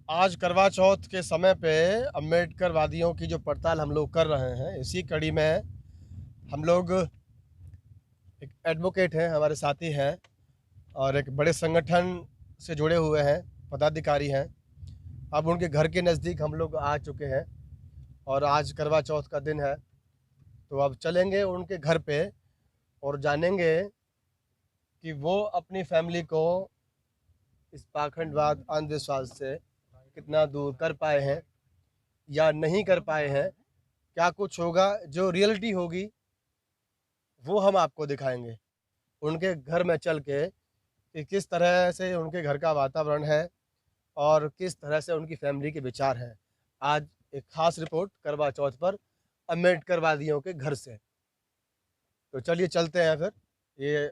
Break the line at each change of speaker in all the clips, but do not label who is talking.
आज करवा चौथ के समय पे अम्बेडकर वादियों की जो पड़ताल हम लोग कर रहे हैं, इसी कड़ी में हम लोग एक एडवोकेट हैं, हमारे साथी हैं और एक बड़े संगठन से जुड़े हुए हैं, पदाधिकारी हैं। अब उनके घर के नज़दीक हम लोग आ चुके हैं और आज करवा चौथ का दिन है, तो अब चलेंगे उनके घर पे और जानेंगे कि वो अपनी फैमिली को इस पाखंडवाद, अंधविश्वास से कितना दूर कर पाए हैं या नहीं कर पाए हैं। क्या कुछ होगा, जो रियलिटी होगी वो हम आपको दिखाएँगे। उनके घर में चल के कि किस तरह से उनके घर का वातावरण है और किस तरह से उनकी फैमिली के विचार हैं। आज एक ख़ास रिपोर्ट करवा चौथ पर अम्बेडकरवादियों के घर से। तो चलिए चलते हैं फिर। ये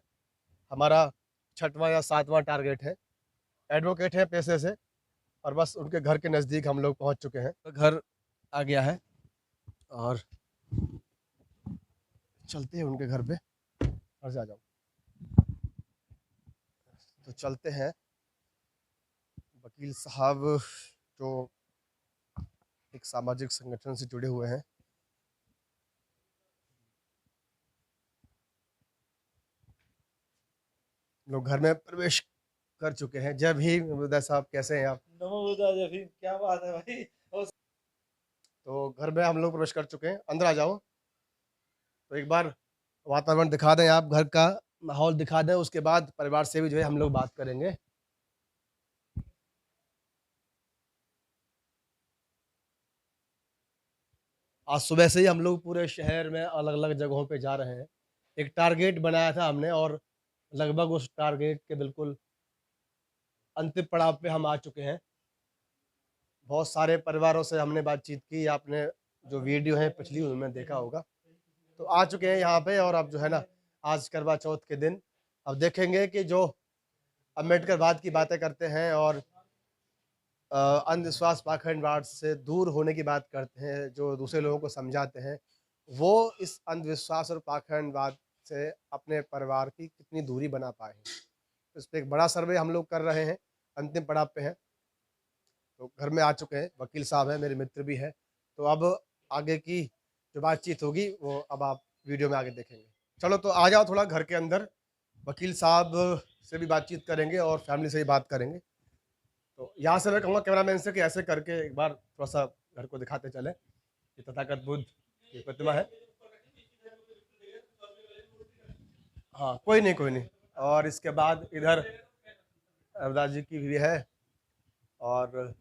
हमारा 6वाँ या 7वाँ टारगेट है। एडवोकेट हैं पेशे से और बस उनके घर के नज़दीक हम लोग पहुँच चुके हैं। तो घर आ गया है और चलते हैं उनके घर पे। घर से आ जाओ। तो चलते हैं। वकील साहब जो एक सामाजिक संगठन से जुड़े हुए हैं। लोग घर में प्रवेश कर चुके हैं। जय भीम विद्या साहब, कैसे हैं आप?
नमो बुद्धाय भीम। क्या बात है भाई।
तो घर में हम लोग प्रवेश कर चुके हैं, अंदर आ जाओ। तो एक बार वातावरण दिखा दें, आप घर का माहौल दिखा दें, उसके बाद परिवार से भी जो है हम लोग बात करेंगे। आज सुबह से ही हम लोग पूरे शहर में अलग-अलग जगहों पे जा रहे हैं। एक टारगेट बनाया था हमने और लगभग उस टारगेट के बिल्कुल अंतिम पड़ाव पे हम आ चुके हैं। बहुत सारे परिवारों से हमने बातचीत की, आपने जो वीडियो है पिछली उनमें देखा होगा। तो आ चुके हैं यहाँ पे और अब जो है ना, आज करवा चौथ के दिन अब देखेंगे कि जो अम्बेडकरवाद की बातें करते हैं और अंधविश्वास, पाखंडवाद से दूर होने की बात करते हैं, जो दूसरे लोगों को समझाते हैं, वो इस अंधविश्वास और पाखंडवाद से अपने परिवार की कितनी दूरी बना पाए हैं। इस पे एक बड़ा सर्वे हम लोग कर रहे हैं, अंतिम पड़ाव पे हैं। तो घर में आ चुके हैं, वकील साहब हैं, मेरे मित्र भी हैं। तो अब आगे की जो बातचीत होगी वो अब आप वीडियो में आगे देखेंगे। चलो तो आ जाओ थोड़ा घर के अंदर, वकील साहब से भी बातचीत करेंगे और फैमिली से भी बात करेंगे। तो यहाँ से मैं कहूँगा कैमरामैन से कि ऐसे करके एक बार थोड़ा-सा घर को दिखाते चलें। ये तथागत बुद्ध की प्रतिमा है। हाँ, कोई नहीं, कोई नहीं। और इसके बाद इधर रविदास जी की भी है और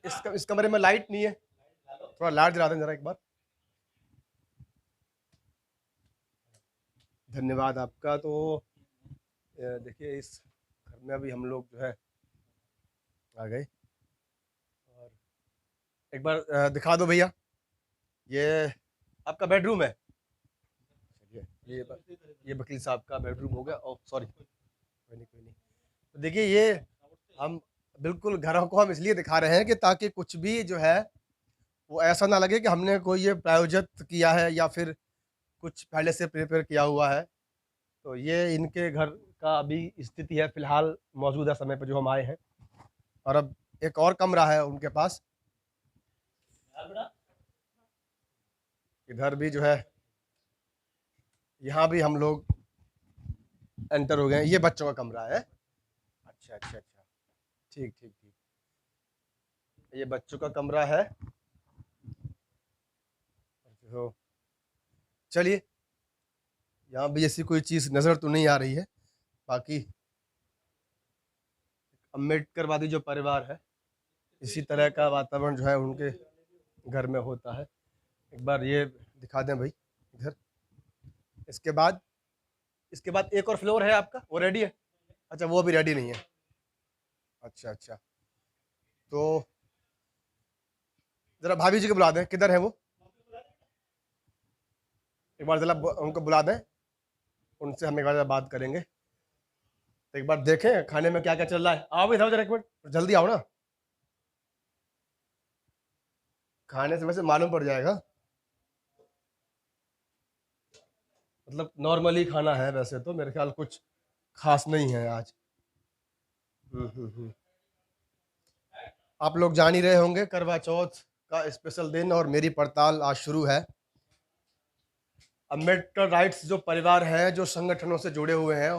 इस कमरे में लाइट नहीं है। थोड़ा लाइट जला दें ज़रा एक बार। धन्यवाद आपका। तो देखिए इस घर में अभी हम लोग जो है आ गए और एक बार दिखा दो भैया। ये आपका बेडरूम है। चलिए ये वकील साहब का बेडरूम हो गया। ओह सॉरी, कोई नहीं, कोई नहीं। तो देखिए ये हम बिल्कुल घरों को हम इसलिए दिखा रहे हैं कि ताकि कुछ भी जो है वो ऐसा ना लगे कि हमने कोई ये प्रायोजित किया है या फिर कुछ पहले से प्रिपेयर किया हुआ है। तो ये इनके घर का अभी स्थिति है फिलहाल मौजूदा समय पे जो हम आए हैं। और अब एक और कमरा है उनके पास। इधर भी जो है, यहाँ भी हम लोग एंटर हो गए हैं। ये बच्चों का कमरा है। अच्छा, अच्छा, अच्छा। ठीक, ठीक, ठीक। ये बच्चों का कमरा है। तो चलिए, यहाँ भी ऐसी कोई चीज़ नज़र तो नहीं आ रही है। बाकी अम्बेडकरवादी जो परिवार है, इसी तरह का वातावरण जो है उनके घर में होता है। एक बार ये दिखा दें भाई इधर। इसके बाद इसके बाद एक और फ्लोर है आपका, वो रेडी है? अच्छा, वो अभी रेडी नहीं है। अच्छा, अच्छा। तो ज़रा भाभी जी को बुला दें, किधर है वो? एक बार ज़रा उनको बुला दें, उनसे हम एक बार बात करेंगे। तो एक बार देखें खाने में क्या-क्या चल रहा है। आओ भी, ज़रा एक मिनट, जल्दी आओ ना। खाने से वैसे मालूम पड़ जाएगा। मतलब नॉर्मली खाना है वैसे तो, मेरे ख्याल कुछ ख़ास नहीं है आज। हुँ, हुँ, हुँ। आप लोग जान ही रहे होंगे करवा चौथ का स्पेशल दिन और मेरी पड़ताल आज शुरू है। अम्बेडकर राइट्स जो परिवार है, जो संगठनों से जुड़े हुए हैं,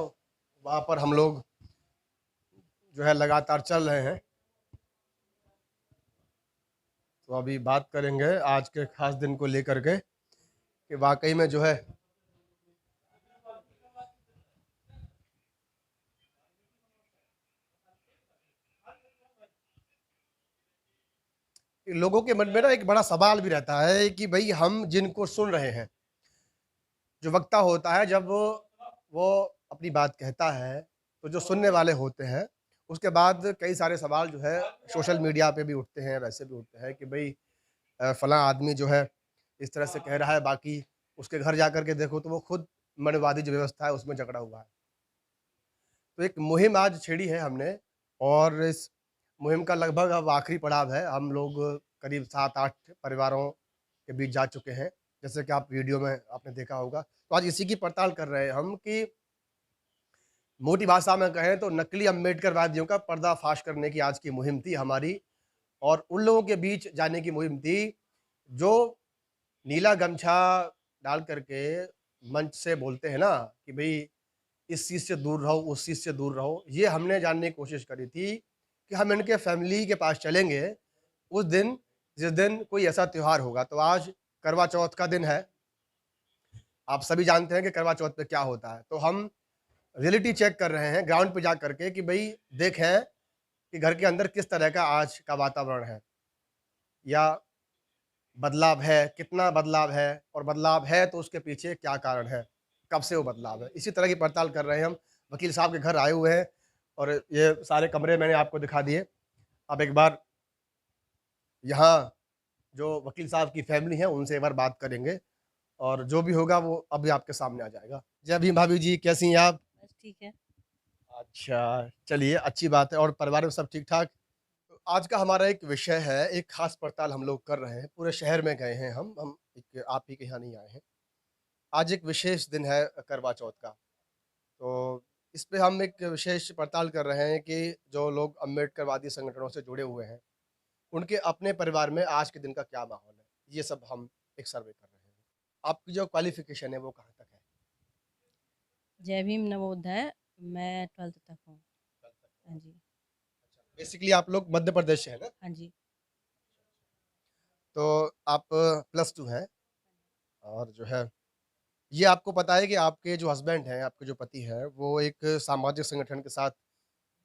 वहाँ पर हम लोग जो है लगातार चल रहे हैं। तो अभी बात करेंगे आज के खास दिन को लेकर के कि वाक़ई में जो है लोगों के मन में ना एक बड़ा सवाल भी रहता है कि भई हम जिनको सुन रहे हैं, जो वक्ता होता है जब वो अपनी बात कहता है, तो जो सुनने वाले होते हैं, उसके बाद कई सारे सवाल जो है सोशल मीडिया पे भी उठते हैं, वैसे भी उठते हैं कि भई फलाँ आदमी जो है इस तरह से कह रहा है, बाकी उसके घर जाकर के देखो तो वो खुद मनुवादी जो व्यवस्था है उसमें जकड़ा हुआ है। तो एक मुहिम आज छेड़ी है हमने और इस मुहिम का लगभग अब आखिरी पड़ाव है। हम लोग करीब 7-8 परिवारों के बीच जा चुके हैं, जैसे कि आप वीडियो में आपने देखा होगा। तो आज इसी की पड़ताल कर रहे हैं हम कि मोटी भाषा में कहें तो नकली अम्बेडकरवादियों का पर्दाफ़ाश करने की आज की मुहिम थी हमारी और उन लोगों के बीच जाने की मुहिम थी, जो नीला गमछा डाल कर के मंच से बोलते हैं ना कि भई इस चीज़ से दूर रहो, उस चीज़ से दूर रहो। ये हमने जानने की कोशिश करी थी कि हम इनके फैमिली के पास चलेंगे, उस दिन जिस दिन कोई ऐसा त्योहार होगा। तो आज करवा चौथ का दिन है। आप सभी जानते हैं कि करवा चौथ पे क्या होता है। तो हम रियलिटी चेक कर रहे हैं ग्राउंड पे जा कर के कि भई देखें कि घर के अंदर किस तरह का आज का वातावरण है या बदलाव है, कितना बदलाव है और बदलाव है तो उसके पीछे क्या कारण है, कब से वो बदलाव है। इसी तरह की पड़ताल कर रहे हैं हम। वकील साहब के घर आए हुए हैं और ये सारे कमरे मैंने आपको दिखा दिए। अब एक बार यहाँ जो वकील साहब की फैमिली है उनसे एक बार बात करेंगे और जो भी होगा वो अभी आपके सामने आ जाएगा। जय भीम भाभी जी, कैसी हैं आप?
बस ठीक है।
अच्छा, चलिए अच्छी बात है और परिवार में सब ठीक-ठाक? तो आज का हमारा एक विषय है, एक ख़ास पड़ताल हम लोग कर रहे हैं। पूरे शहर में गए हैं हम एक आप ही के यहाँ नहीं आए हैं। आज एक विशेष दिन है करवा चौथ का। तो इस पे हम एक विशेष पड़ताल कर रहे हैं कि जो लोग अम्बेडकरवादी संगठनों से जुड़े हुए हैं, उनके अपने परिवार में आज के दिन का क्या माहौल है? ये सब हम एक सर्वे कर रहे हैं। आपकी जो क्वालिफ़िकेशन है वो कहाँ तक है?
जय भीम नवोदय, मैं 12th तक हूँ। हाँ जी,
बेसिकली आप लोग मध्य प्रदेश से हैं ना?
हाँ जी।
तो आप +2 हैं और जो है ये आपको पता है कि आपके जो हस्बैंड हैं, आपके जो पति हैं, वो एक सामाजिक संगठन के साथ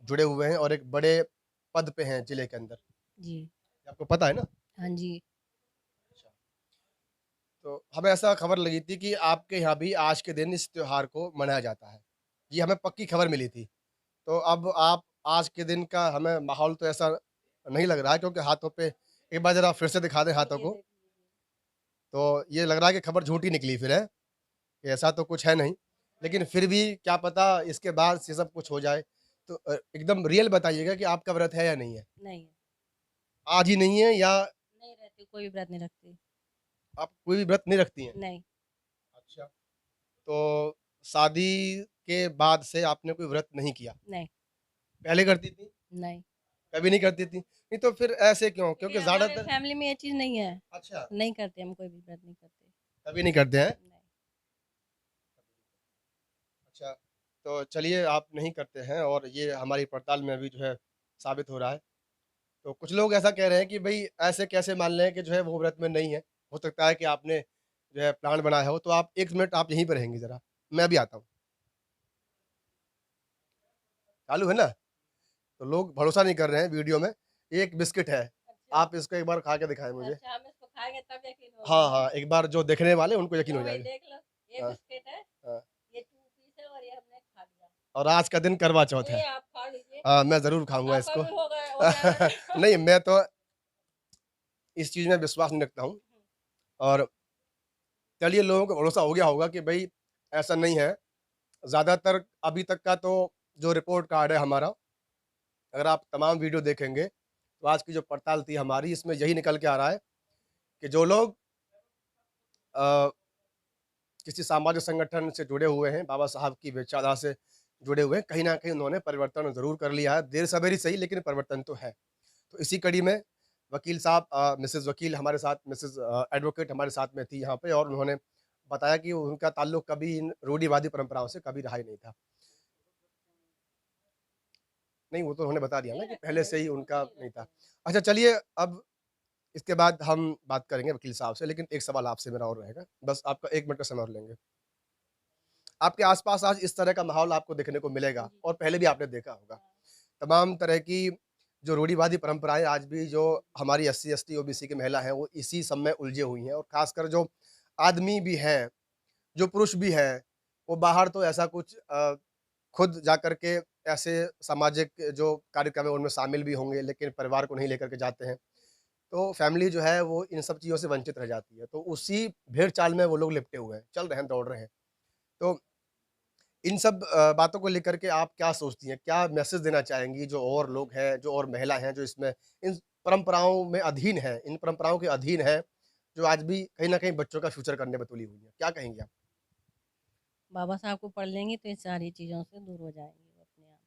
जुड़े हुए हैं और एक बड़े पद पे हैं ज़िले के अंदर।
जी,
आपको पता है ना?
हाँ जी।
अच्छा। तो हमें ऐसा खबर लगी थी कि आपके यहाँ भी आज के दिन इस त्योहार को मनाया जाता है। ये हमें पक्की खबर मिली थी। तो अब आप आज के दिन का हमें माहौल तो ऐसा नहीं लग रहा है क्योंकि हाथों पे एक बार ज़रा फिर से दिखा दें हाथों
ये
को।
देख लीजिए।
तो ये लग रहा है कि खबर झूठी निकली फिर है, कि ऐसा तो कुछ है नहीं। लेकिन फिर भी क्या पता इसके बाद से सब कुछ हो जाए। तो एकदम रियल बताइएगा कि आपका व्रत है या नहीं है?
नहीं है,
आज ही नहीं है या
नहीं रहती, कोई भी व्रत नहीं रखती।
आप कोई भी व्रत नहीं रखती हैं?
नहीं,
अच्छा। तो शादी के बाद से आपने कोई व्रत नहीं किया?
नहीं,
पहले करती थी?
नहीं।
कभी नहीं करती थी? नहीं तो फिर ऐसे क्यों?
क्योंकि
क्योंकि
हमारे
ज़्यादातर
फैमिली में ये चीज़ नहीं है।
अच्छा,
नहीं करते, हम कोई भी व्रत नहीं करते।
कभी नहीं करते हैं?
नहीं।
अच्छा, तो चलिए आप नहीं करते हैं और ये हमारी पड़ताल में भी जो है साबित हो रहा है। तो कुछ लोग ऐसा कह रहे हैं कि भई ऐसे कैसे मान लें कि जो है वो व्रत में नहीं है। हो सकता है कि आपने जो है प्लान बनाया हो, तो आप 1 मिनट आप यहीं पे रहेंगी ज़रा, मैं अभी आता हूँ। चालू है ना? तो लोग भरोसा नहीं कर रहे हैं वीडियो में। ये एक बिस्किट है,
अच्छा,
आप इसको एक बार खा के दिखाएँ मुझे।
अच्छा हम इसको खाएँगे तब यकीन होगा।
हाँ, हाँ, एक बार जो देखने वाले हैं उनको यकीन
लो
हो
भाई
जाएगा।
देख लो, ये
हाँ,
बिस्किट है,
हाँ।
ये 2 पीस है और ये हमने खा लिया।
और आज का दिन करवा चौथ है।
ये आप खा लीजिए,
हाँ, मैं ज़रूर खाऊँगा
आपका
इसको।
भी हो जाएगा।
नहीं, मैं तो इस चीज़ में विश्वास नहीं रखता हूँ और चलिए लोगों को भरोसा हो गया होगा कि भई ऐसा नहीं है। ज़्यादातर अभी तक का तो जो रिपोर्ट कार्ड है हमारा, अगर आप तमाम वीडियो देखेंगे, तो आज की जो पड़ताल थी हमारी इसमें यही निकल के आ रहा है कि जो लोग अ, किसी सामाजिक संगठन से जुड़े हुए हैं, बाबा साहब की विचारधारा से जुड़े हुए हैं, कहीं न कहीं उन्होंने परिवर्तन ज़रूर कर लिया है, देर-सवेर ही सही लेकिन परिवर्तन तो है। तो इसी कड़ी में वकील साहब मिसेज़ वकील हमारे साथ मिसेज़ एडवोकेट हमारे साथ में थी यहाँ पे और उन्होंने बताया कि उनका ताल्लुक कभी इन रूढ़िवादी परंपराओं से कभी रहा ही नहीं था। नहीं, वो तो उन्होंने बता दिया ना कि पहले से ही उनका नहीं था। अच्छा चलिए अब इसके बाद हम बात करेंगे वकील साहब से, लेकिन एक सवाल आपसे मेरा और रहेगा। बस आपका 1 मिनट का समय और लेंगे। आपके आस-पास आज इस तरह का माहौल आपको देखने को मिलेगा और पहले भी आपने देखा होगा। तमाम तरह की जो रूढ़िवादी परंपराएँ आज भी जो हमारी एससी, एसटी, ओबीसी की महिला हैं, वो इसी सब में उलझे हुई हैं और ख़ासकर जो आदमी भी हैं, जो पुरुष भी हैं, वो बाहर तो ऐसा कुछ खुद जाकर के ऐसे सामाजिक जो कार्यक्रम है उनमें शामिल भी होंगे, लेकिन परिवार को नहीं लेकर के जाते हैं। तो फैमिली जो है वो इन सब चीज़ों से वंचित रह जाती है। तो उसी भेड़-चाल में वो लोग लिपटे हुए हैं, चल रहे हैं, दौड़ रहे हैं। तो इन सब बातों को लेकर के आप क्या सोचती हैं? क्या मैसेज देना चाहेंगी जो और लोग हैं, जो और महिला हैं जो इसमें इन परंपराओं में अधीन हैं, इन परंपराओं के अधीन हैं, जो आज भी कहीं न कहीं बच्चों का फ्यूचर करने में तुली हुई हैं? क्या कहेंगी आप?
बाबा साहब को पढ़ लेंगी तो इन सारी चीज़ों से दूर हो जाएँगी वो अपने आप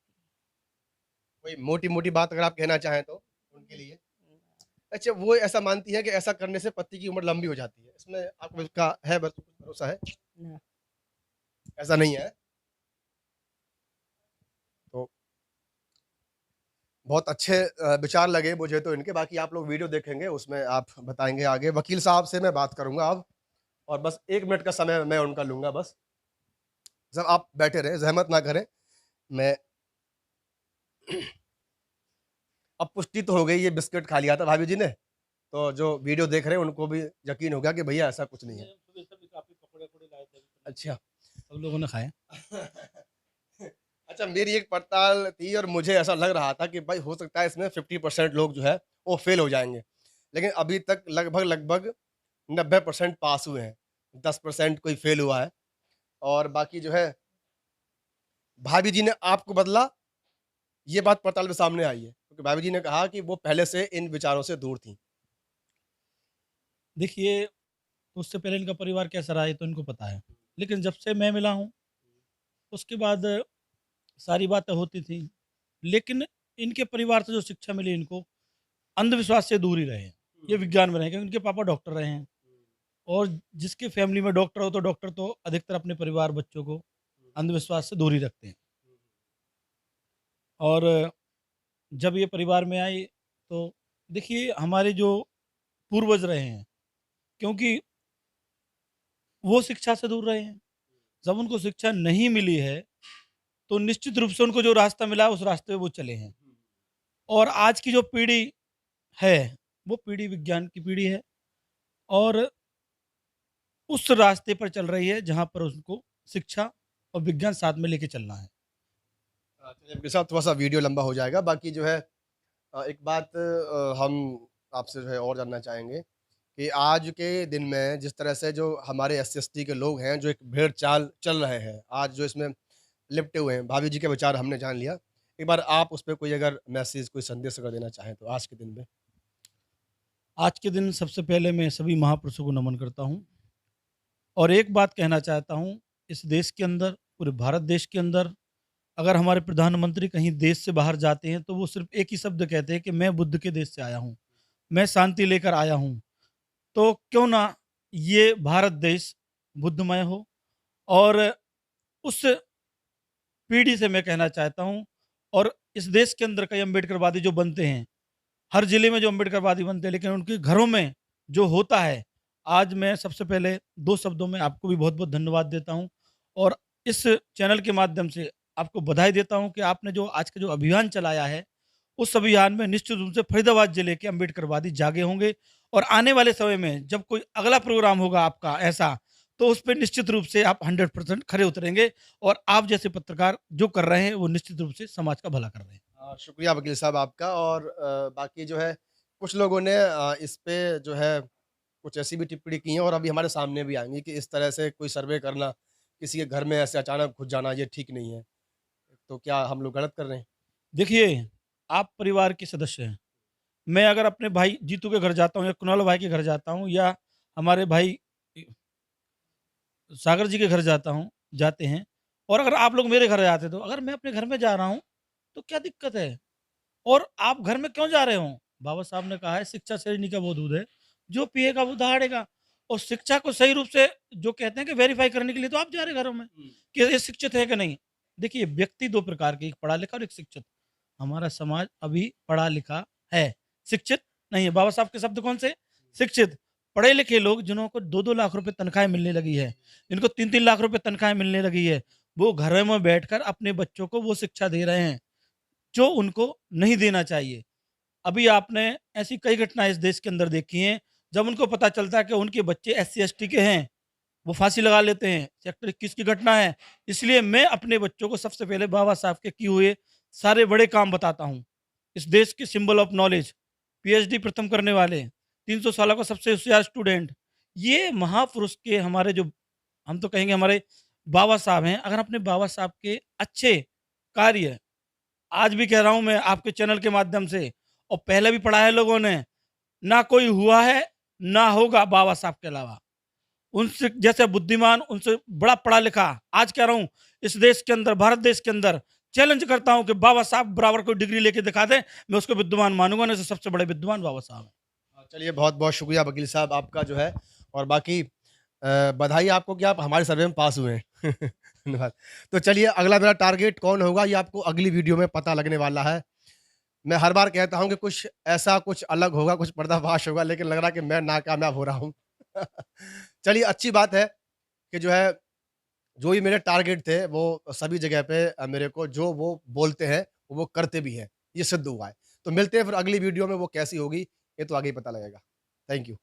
कोई मोटी-मोटी बात अगर आप कहना चाहें तो उनके लिए?
ही।
अच्छा वो ऐसा मानती हैं कि ऐसा करने से पति की उम्र लंबी हो जाती है। इसमें आपको इसका है बस कुछ भरोसा है?
ना
ऐसा नहीं है? तो बहुत अच्छे विचार लगे मुझे तो इनके, बाकी आप लोग वीडियो देखेंगे उसमें आप बताएँगे आगे। वकील साहब से मैं बात करूँगा अब और बस 1 मिनट का समय मैं उनका लूँगा बस। सब आप बैठे रहें, ज़हमत ना करें। मैं अब पुष्टि तो हो गई, ये बिस्किट खा लिया था भाभी जी ने, तो जो वीडियो देख रहे हैं उनको भी यकीन हो गया कि भैया ऐसा कुछ नहीं है।
सुबह से भी काफ़ी पकौड़े-वकौड़े लाए थे अभी
अच्छा।
सब लोगों ने खाए।
अच्छा मेरी एक पड़ताल थी और मुझे ऐसा लग रहा था कि भाई हो सकता है इसमें 50% लोग जो है वो फेल हो जाएँगे। लेकिन अभी तक लगभग 90% पास हुए हैं। 10% कोई फेल हुआ है और बाकी जो है भाभी जी ने आपको बदला, ये बात पड़ताल में सामने आई है। क्योंकि भाभी जी ने कहा कि वो पहले से इन विचारों से दूर थीं।
देखिए, उससे पहले इनका परिवार कैसा रहा ये तो इनको पता है। लेकिन जब से मैं मिला हूँ, उसके बाद सारी बातें होती थी। लेकिन इनके परिवार से जो शिक्षा मिली इनको, अंधविश्वास से दूर ही रहे हैं। ये विज्ञान में रहे क्योंकि इनके पापा डॉक्टर रहे हैं और जिसकी फैमिली में डॉक्टर हो तो डॉक्टर तो अधिकतर अपने परिवार, बच्चों को अंधविश्वास से दूर ही रखते हैं। और जब ये परिवार में आई तो देखिए हमारे जो पूर्वज रहे हैं, क्योंकि वो शिक्षा से दूर रहे हैं। जब उनको शिक्षा नहीं मिली है, तो निश्चित रूप से उनको जो रास्ता मिला उस रास्ते पे वो चले हैं। और आज की जो पीढ़ी है, वो पीढ़ी विज्ञान की पीढ़ी है और उस रास्ते पर चल रही है जहाँ पर उसको शिक्षा और विज्ञान साथ में लेके चलना है।
चलिए आपके साथ थोड़ा-सा वीडियो लंबा हो जाएगा। बाकी जो है एक बात हम आपसे जो है और जानना चाहेंगे कि आज के दिन में जिस तरह से जो हमारे एससी-एसटी के लोग हैं, जो एक भेड़-चाल चल रहे हैं, आज जो इसमें लिपटे हुए हैं, भाभी जी के विचार हमने जान लिया। एक बार आप उस पे कोई अगर मैसेज, कोई संदेश अगर देना चाहें तो आज के दिन में?
आज के दिन सबसे पहले मैं सभी महापुरुषों को नमन करता हूँ और एक बात कहना चाहता हूँ, इस देश के अंदर, पूरे भारत देश के अंदर अगर हमारे प्रधानमंत्री कहीं देश से बाहर जाते हैं, तो वो सिर्फ़ एक ही शब्द कहते हैं कि मैं बुद्ध के देश से आया हूँ, मैं शांति लेकर आया हूँ। तो क्यों ना ये भारत देश बुद्धमय हो और उस पीढ़ी से मैं कहना चाहता हूँ और इस देश के अंदर कई अम्बेडकरवादी जो बनते हैं, हर ज़िले में जो अम्बेडकरवादी बनते हैं, लेकिन उनके घरों में जो होता है, आज मैं सबसे पहले 2 शब्दों में आपको भी बहुत-बहुत धन्यवाद देता हूँ और इस चैनल के माध्यम से आपको बधाई देता हूँ कि आपने जो आज का जो अभियान चलाया है, उस अभियान में निश्चित रूप से फरीदाबाद जिले के अम्बेडकरवादी जागे होंगे और आने वाले समय में जब कोई अगला प्रोग्राम होगा आपका ऐसा, तो उस पे निश्चित रूप से आप 100% खरे उतरेंगे और आप जैसे पत्रकार जो कर रहे हैं, वो निश्चित रूप से समाज का भला कर रहे हैं।
शुक्रिया वकील साहब आपका और बाकी जो है कुछ लोगों ने इस पे जो है कुछ ऐसी भी टिप्पणी की है और अभी हमारे सामने भी आएँगी कि इस तरह से कोई सर्वे करना, किसी के घर में ऐसे अचानक घुस जाना ये ठीक नहीं है। तो क्या हम लोग गलत कर रहे हैं?
देखिए, आप परिवार के सदस्य हैं। मैं अगर अपने भाई जीतू के घर जाता हूँ या कुणाल भाई के घर जाता हूँ या हमारे भाई सागर जी के घर जाते हैं और अगर आप लोग मेरे घर जाते तो अगर मैं अपने घर में जा रहा हूँ, तो क्या दिक्कत है? और आप घर में क्यों जा रहे हो? बाबा साहब ने कहा है शिक्षा शेरनी का वो दूध है, जो पिएगा वो दहाड़ेगा। और शिक्षा को सही रूप से जो कहते हैं कि वेरीफाई करने के लिए तो आप जा रहे घरों में कि ये शिक्षित है कि नहीं। देखिए व्यक्ति 2 प्रकार के, एक पढ़ा लिखा और एक शिक्षित। हमारा समाज अभी पढ़ा लिखा है, शिक्षित नहीं है। बाबा साहब के शब्द कौन से? शिक्षित। पढ़े लिखे लोग जिनको 2-2 लाख रुपए तनख्वाहें मिलने लगी है, जिनको 3-3 लाख रुपए तनख्वाहें मिलने लगी है, वो घरों में बैठकर अपने बच्चों को वो शिक्षा दे रहे हैं, जो उनको नहीं देना चाहिए। अभी आपने ऐसी कई घटनाएँ इस देश के अंदर देखी हैं, जब उनको पता चलता है कि उनके बच्चे एससी-एसटी के हैं, वो फांसी लगा लेते हैं। सेक्टर 21 की घटना है। इसलिए मैं अपने बच्चों को सबसे पहले बाबा साहब के किए हुए सारे बड़े काम बताता हूँ। इस देश के सिंबल ऑफ नॉलेज, पीएचडी प्रथम करने वाले, 300 सालों का सबसे होशियार स्टूडेंट, ये महापुरुष के हमारे जो हम तो कहेंगे हमारे बाबा साहब हैं। अगर अपने बाबा साहब के अच्छे कार्य आज भी कह रहा हूँ मैं आपके चैनल के माध्यम से, और पहले भी पढ़ा है लोगों ने, ना कोई हुआ है, ना होगा बाबा साहब के अलावा। उनसे जैसे बुद्धिमान, उनसे बड़ा पढ़ा लिखा, आज कह रहा हूँ इस देश के अंदर, भारत देश के अंदर चैलेंज करता हूँ कि बाबा साहब बराबर कोई डिग्री लेके दिखा दें, मैं उसको विद्वान मानूंगा, नहीं तो सबसे बड़े विद्वान बाबा साहब हैं।
चलिए बहुत-बहुत शुक्रिया वकील साहब आपका जो है, और बाकी बधाई आपको कि आप हमारे सर्वे में पास हुए हैं। धन्यवाद। तो चलिए अगला मेरा टारगेट कौन होगा ये आपको अगली वीडियो में पता लगने वाला है। मैं हर बार कहता हूँ कि कुछ ऐसा कुछ अलग होगा, कुछ पर्दाफाश होगा, लेकिन लग रहा है कि मैं नाकामयाब हो रहा हूँ। चलिए अच्छी बात है कि जो है, जो भी मेरे टारगेट थे वो सभी जगह पे मेरे को जो वो बोलते हैं, वो करते भी हैं। ये सिद्ध हुआ है। तो मिलते हैं फिर अगली वीडियो में, वो कैसी होगी, ये तो आगे ही पता लगेगा। Thank you.